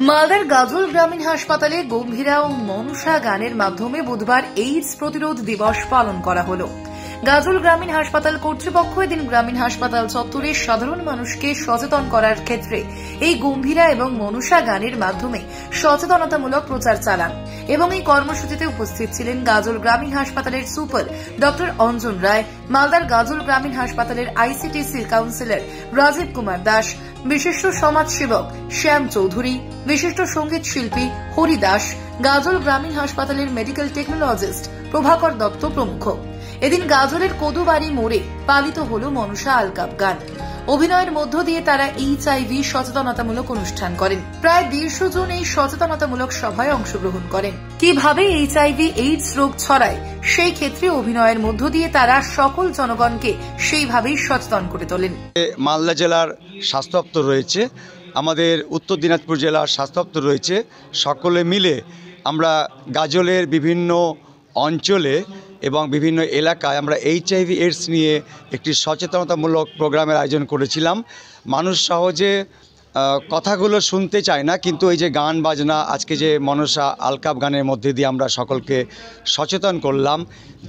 মালদার গাজল গ্রামীণ হাসপাতালে গম্ভীরা ও মনসা গানের মাধ্যমে বুধবার এইডস প্রতিরোধ দিবস পালন করা হল। গাজল গ্রামীণ হাসপাতাল কর্তৃপক্ষ এদিন গ্রামীণ হাসপাতাল চত্বরে সাধারণ মানুষকে সচেতন করার ক্ষেত্রে এই গম্ভীরা এবং মনসা গানের মাধ্যমে সচেতনতামূলক প্রচার চালান এবং এই কর্মসূচিতে উপস্থিত ছিলেন গাজল গ্রামীণ হাসপাতালের সুপার ডক্টর অঞ্জন রায়, মালদার গাজল গ্রামীণ হাসপাতালের আইসিটিসির কাউন্সিলর রাজীব কুমার দাস, বিশিষ্ট সমাজসেবক শ্যাম চৌধুরী, বিশিষ্ট সঙ্গীত শিল্পী হরি দাস, গাজল গ্রামীণ হাসপাতালের মেডিকেল টেকনোলজিস্ট প্রভাকর দত্ত প্রমুখ। এদিন গাজলের কদুবাড়ি মোড়ে পালিত হল মনসা আলকাপ গান। অভিনয়ের মধ্য দিয়ে তারা এইচআইভি সচেতনতামূলক অনুষ্ঠান করেন। প্রায় 150 জন এই সচেতনতামূলক সভায় অংশগ্রহণ করেন। কিভাবে এইচআইভি এইডস রোগ ছড়ায় সেই ক্ষেত্রে অভিনয়ের মধ্য দিয়ে তারা সকল জনগণকে সেইভাবেই সচেতন করে তোলেন। মালদা জেলার স্বাস্থ্য দপ্তর রয়েছে, আমাদের উত্তর দিনাজপুর জেলার স্বাস্থ্য দপ্তর রয়েছে, সকলে মিলে আমরা গাজলের বিভিন্ন অঞ্চলে এবং বিভিন্ন এলাকায় আমরা এইচআইভি এইডস নিয়ে একটি সচেতনতামূলক প্রোগ্রামের আয়োজন করেছিলাম। মানুষ সহজে কথাগুলো শুনতে চায় না, কিন্তু এই যে গান বাজনা, আজকে যে মনসা আলকাপ গানের মধ্যে দিয়ে আমরা সকলকে সচেতন করলাম।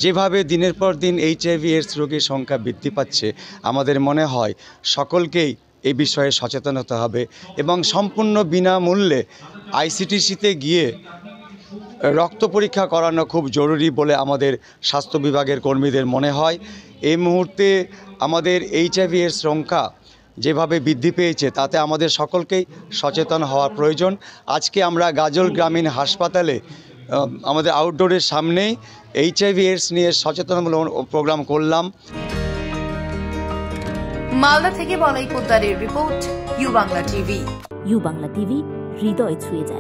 যেভাবে দিনের পর দিন এইচআইভি এইডস রোগীর সংখ্যা বৃদ্ধি পাচ্ছে, আমাদের মনে হয় সকলকেই এই বিষয়ে সচেতন হতে হবে এবং সম্পূর্ণ বিনামূল্যে আইসিটিসিতে গিয়ে রক্ত পরীক্ষা করানো খুব জরুরি বলে আমাদের স্বাস্থ্য বিভাগের কর্মীদের মনে হয়। এই মুহূর্তে আমাদের এইচআইভি এর সংখ্যা যেভাবে বৃদ্ধি পেয়েছে, তাতে আমাদের সকলকেই সচেতন হওয়া প্রয়োজন। আজকে আমরা গাজল গ্রামীণ হাসপাতালে আমাদের আউটডোরের সামনেই এইচআইভি এডস নিয়ে সচেতনমূলক প্রোগ্রাম করলাম। মালদা থেকে বলাই পোদ্দারের রিপোর্ট, U Bangla TV. U Bangla TV হৃদয় ছুঁয়ে যায়।